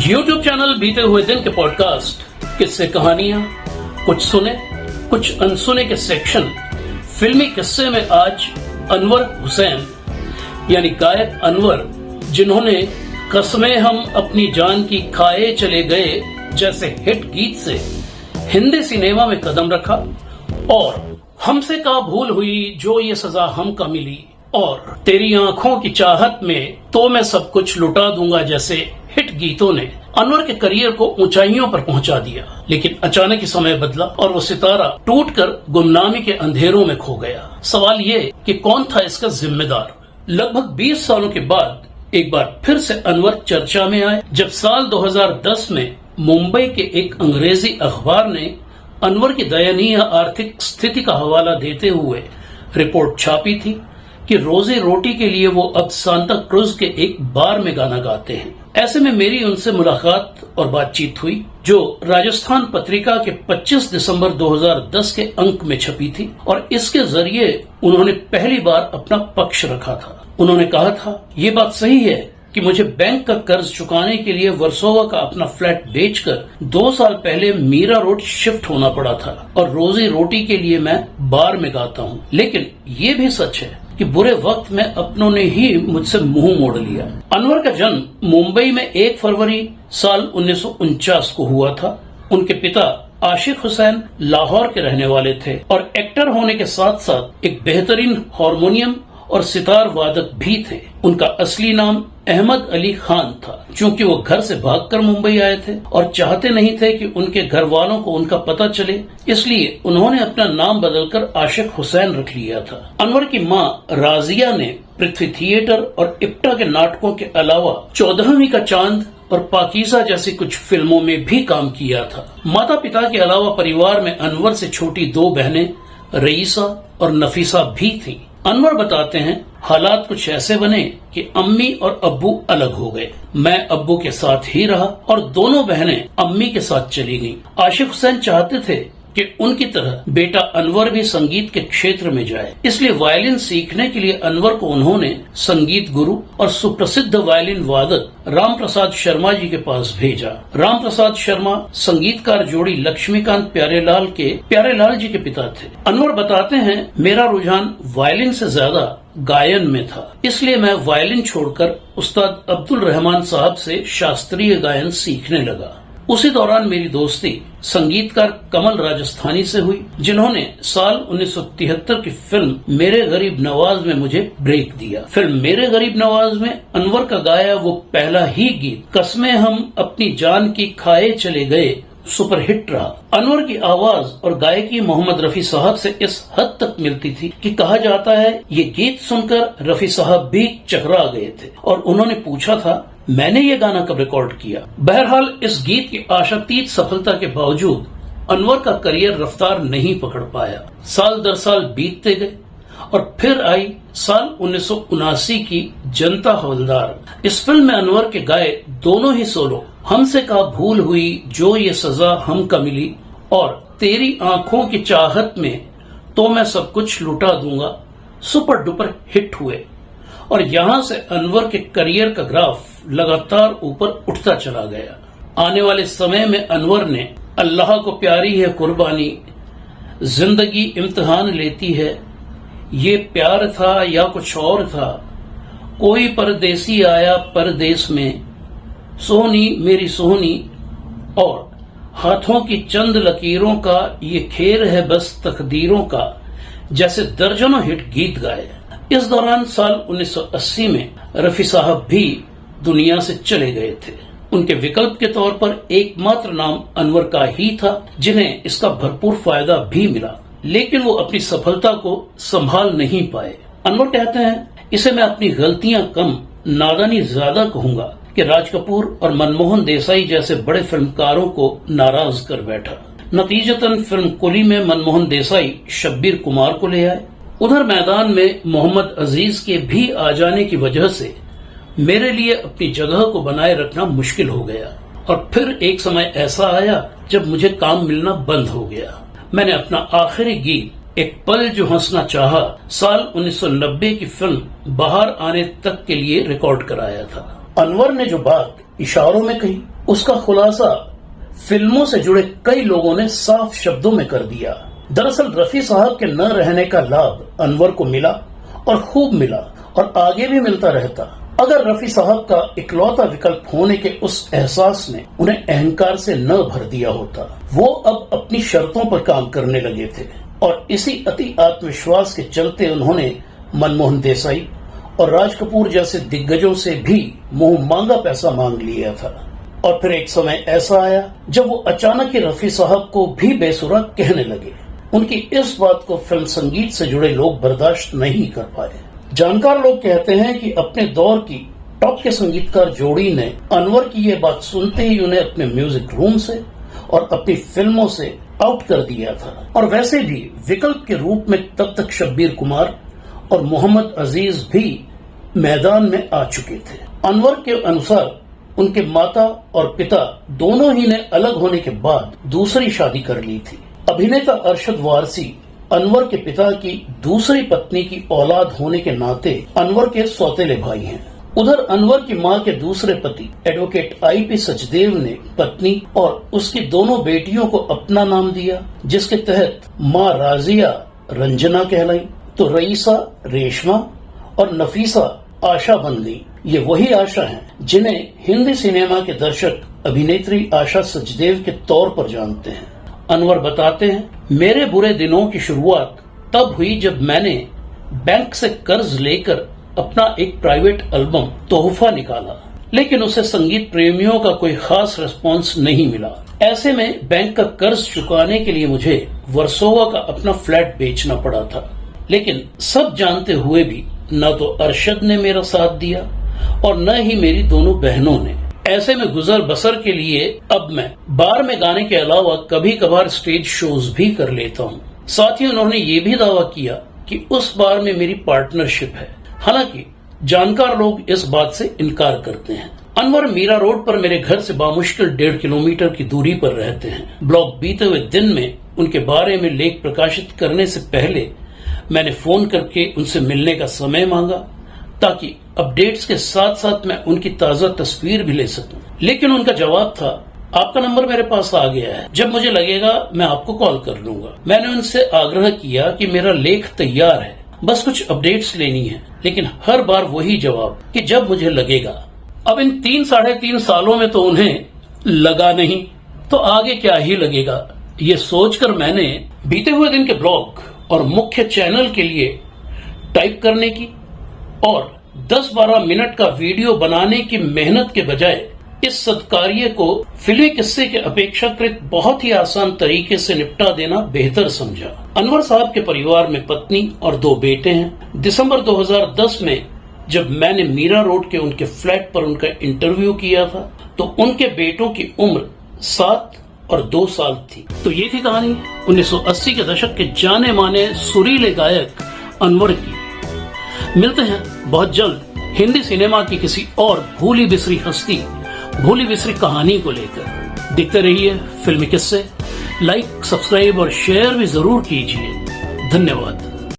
YouTube channel बीते हुए दिन के पॉडकास्ट, किस्से कहानियां, कुछ सुने कुछ अनसुने के सेक्शन फिल्मी किस्से में आज अनवर हुसैन यानी गायक अनवर, जिन्होंने कसमें हम अपनी जान की खाए चले गए जैसे हिट गीत से हिंदी सिनेमा में कदम रखा और हमसे का भूल हुई जो ये सजा हमका मिली और तेरी आंखों की चाहत में तो मैं सब कुछ लुटा दूंगा जैसे हिट गीतों ने अनवर के करियर को ऊंचाइयों पर पहुंचा दिया। लेकिन अचानक ही समय बदला और वो सितारा टूटकर गुमनामी के अंधेरों में खो गया। सवाल ये कि कौन था इसका जिम्मेदार। लगभग 20 सालों के बाद एक बार फिर से अनवर चर्चा में आए जब साल 2010 में मुंबई के एक अंग्रेजी अखबार ने अनवर की दयनीय आर्थिक स्थिति का हवाला देते हुए रिपोर्ट छापी थी कि रोजी रोटी के लिए वो अब सांता क्रूज के एक बार में गाना गाते हैं। ऐसे में मेरी उनसे मुलाकात और बातचीत हुई जो राजस्थान पत्रिका के 25 दिसंबर 2010 के अंक में छपी थी और इसके जरिए उन्होंने पहली बार अपना पक्ष रखा था। उन्होंने कहा था, ये बात सही है कि मुझे बैंक का कर्ज चुकाने के लिए वर्सोवा का अपना फ्लैट बेचकर 2 साल पहले मीरा रोड शिफ्ट होना पड़ा था और रोजी रोटी के लिए मैं बार में गाता हूँ। लेकिन ये भी सच है कि बुरे वक्त में अपनों ने ही मुझसे मुंह मोड़ लिया। अनवर का जन्म मुंबई में 1 फरवरी साल 1949 को हुआ था। उनके पिता आशिक हुसैन लाहौर के रहने वाले थे और एक्टर होने के साथ साथ एक बेहतरीन हारमोनियम और सितार वादक भी थे। उनका असली नाम अहमद अली खान था। चूंकि वो घर से भागकर मुंबई आए थे और चाहते नहीं थे कि उनके घर वालों को उनका पता चले, इसलिए उन्होंने अपना नाम बदलकर आशिक हुसैन रख लिया था। अनवर की मां राजिया ने पृथ्वी थिएटर और इप्टा के नाटकों के अलावा 14वीं का चांद और पाकीज़ा जैसी कुछ फिल्मों में भी काम किया था। माता पिता के अलावा परिवार में अनवर से छोटी 2 बहनें रईसा और नफीसा भी थीं। अनवर बताते हैं, हालात कुछ ऐसे बने कि अम्मी और अब्बू अलग हो गए। मैं अब्बू के साथ ही रहा और दोनों बहनें अम्मी के साथ चली गईं। आशिक हुसैन चाहते थे कि उनकी तरह बेटा अनवर भी संगीत के क्षेत्र में जाए, इसलिए वायलिन सीखने के लिए अनवर को उन्होंने संगीत गुरु और सुप्रसिद्ध वायलिन वादक राम प्रसाद शर्मा जी के पास भेजा। राम प्रसाद शर्मा संगीतकार जोड़ी लक्ष्मीकांत प्यारेलाल जी के पिता थे। अनवर बताते हैं, मेरा रुझान वायलिन से ज्यादा गायन में था, इसलिए मैं वायलिन छोड़कर उस्ताद अब्दुल रहमान साहब से शास्त्रीय गायन सीखने लगा। उसी दौरान मेरी दोस्ती संगीतकार कमल राजस्थानी से हुई, जिन्होंने साल 1973 की फिल्म मेरे गरीब नवाज में मुझे ब्रेक दिया। फिल्म मेरे गरीब नवाज में अनवर का गाया वो पहला ही गीत कसमें हम अपनी जान की खाए चले गए सुपरहिट रहा। अनवर की आवाज और गायकी मोहम्मद रफी साहब से इस हद तक मिलती थी कि कहा जाता है ये गीत सुनकर रफी साहब भी चकरा गए थे और उन्होंने पूछा था, मैंने ये गाना कब रिकॉर्ड किया। बहरहाल इस गीत की आशातीत सफलता के बावजूद अनवर का करियर रफ्तार नहीं पकड़ पाया। साल दर साल बीतते गए और फिर आई साल 1979 की जनता हवलदार। इस फिल्म में अनवर के गाए दोनों ही सोलो हमसे का भूल हुई जो ये सजा हमका मिली और तेरी आंखों की चाहत में तो मैं सब कुछ लुटा दूंगा सुपर डुपर हिट हुए और यहाँ से अनवर के करियर का ग्राफ लगातार ऊपर उठता चला गया। आने वाले समय में अनवर ने अल्लाह को प्यारी है कुर्बानी, जिंदगी इम्तिहान लेती है, ये प्यार था या कुछ और था, कोई परदेसी आया परदेस में, सोहनी मेरी सोहनी और हाथों की चंद लकीरों का ये खेल है बस तकदीरों का जैसे दर्जनों हिट गीत गाए। इस दौरान साल 1980 में रफी साहब भी दुनिया से चले गए थे। उनके विकल्प के तौर पर एकमात्र नाम अनवर का ही था, जिन्हें इसका भरपूर फायदा भी मिला, लेकिन वो अपनी सफलता को संभाल नहीं पाए। अनवर कहते हैं, इसे मैं अपनी गलतियां कम नादानी ज्यादा कहूंगा कि राज कपूर और मनमोहन देसाई जैसे बड़े फिल्मकारों को नाराज कर बैठा। नतीजतन फिल्म कुली में मनमोहन देसाई शब्बीर कुमार को ले आए। उधर मैदान में मोहम्मद अजीज के भी आ जाने की वजह से मेरे लिए अपनी जगह को बनाए रखना मुश्किल हो गया और फिर एक समय ऐसा आया जब मुझे काम मिलना बंद हो गया। मैंने अपना आखिरी गीत एक पल जो हंसना चाहा साल 1990 की फिल्म बाहर आने तक के लिए रिकॉर्ड कराया था। अनवर ने जो बात इशारों में कही उसका खुलासा फिल्मों से जुड़े कई लोगों ने साफ शब्दों में कर दिया। दरअसल रफी साहब के न रहने का लाभ अनवर को मिला और खूब मिला और आगे भी मिलता रहता अगर रफी साहब का इकलौता विकल्प होने के उस एहसास ने उन्हें अहंकार से न भर दिया होता। वो अब अपनी शर्तों पर काम करने लगे थे और इसी अति आत्मविश्वास के चलते उन्होंने मनमोहन देसाई और राज कपूर जैसे दिग्गजों से भी मुंह मांगा पैसा मांग लिया था। और फिर एक समय ऐसा आया जब वो अचानक ही रफी साहब को भी बेसुरा कहने लगे। उनकी इस बात को फिल्म संगीत से जुड़े लोग बर्दाश्त नहीं कर पाए। जानकार लोग कहते हैं कि अपने दौर की टॉप के संगीतकार जोड़ी ने अनवर की ये बात सुनते ही उन्हें अपने म्यूजिक रूम से और अपनी फिल्मों से आउट कर दिया था। और वैसे भी विकल्प के रूप में तब तक शब्बीर कुमार और मोहम्मद अजीज भी मैदान में आ चुके थे। अनवर के अनुसार उनके माता और पिता दोनों ही ने अलग होने के बाद दूसरी शादी कर ली थी। अभिनेता अरशद वारसी अनवर के पिता की दूसरी पत्नी की औलाद होने के नाते अनवर के सौतेले भाई हैं। उधर अनवर की मां के दूसरे पति एडवोकेट IP सचदेव ने पत्नी और उसकी दोनों बेटियों को अपना नाम दिया, जिसके तहत मां राजिया रंजना कहलाई तो रईसा रेशमा और नफीसा आशा बन गई। ये वही आशा हैं जिन्हें हिंदी सिनेमा के दर्शक अभिनेत्री आशा सचदेव के तौर पर जानते हैं। अनवर बताते हैं, मेरे बुरे दिनों की शुरुआत तब हुई जब मैंने बैंक से कर्ज लेकर अपना एक प्राइवेट एल्बम तोहफा निकाला, लेकिन उसे संगीत प्रेमियों का कोई खास रिस्पॉन्स नहीं मिला। ऐसे में बैंक का कर्ज चुकाने के लिए मुझे वर्सोवा का अपना फ्लैट बेचना पड़ा था। लेकिन सब जानते हुए भी न तो अरशद ने मेरा साथ दिया और न ही मेरी दोनों बहनों ने। ऐसे में गुजर बसर के लिए अब मैं बार में गाने के अलावा कभी कभार स्टेज शोज भी कर लेता हूँ। साथ ही उन्होंने ये भी दावा किया कि उस बार में मेरी पार्टनरशिप है। हालांकि जानकार लोग इस बात से इनकार करते हैं। अनवर मीरा रोड पर मेरे घर से बामुश्किल 1.5 किलोमीटर की दूरी पर रहते हैं। ब्लॉग बीते हुए दिन में उनके बारे में लेख प्रकाशित करने से पहले मैंने फोन करके उनसे मिलने का समय मांगा ताकि अपडेट्स के साथ साथ मैं उनकी ताजा तस्वीर भी ले सकूं। लेकिन उनका जवाब था, आपका नंबर मेरे पास आ गया है, जब मुझे लगेगा मैं आपको कॉल कर लूंगा। मैंने उनसे आग्रह किया कि मेरा लेख तैयार है, बस कुछ अपडेट्स लेनी है, लेकिन हर बार वही जवाब कि जब मुझे लगेगा। अब इन 3-3.5 सालों में तो उन्हें लगा नहीं, तो आगे क्या ही लगेगा, ये सोचकर मैंने बीते हुए दिन के ब्लॉग और मुख्य चैनल के लिए टाइप करने की और 10-12 मिनट का वीडियो बनाने की मेहनत के बजाय इस सत्कार्य को फिल्मी किस्से के अपेक्षाकृत बहुत ही आसान तरीके से निपटा देना बेहतर समझा। अनवर साहब के परिवार में पत्नी और 2 बेटे हैं। दिसंबर 2010 में जब मैंने मीरा रोड के उनके फ्लैट पर उनका इंटरव्यू किया था तो उनके बेटों की उम्र 7 और 2 साल थी। तो ये थी कहानी 1980 के दशक के जाने माने सुरीले गायक अनवर की। मिलते हैं बहुत जल्द हिंदी सिनेमा की किसी और भूली बिसरी हस्ती, भूली बिसरी कहानी को लेकर। देखते रहिए फिल्मी किस्से। लाइक, सब्सक्राइब और शेयर भी जरूर कीजिए। धन्यवाद।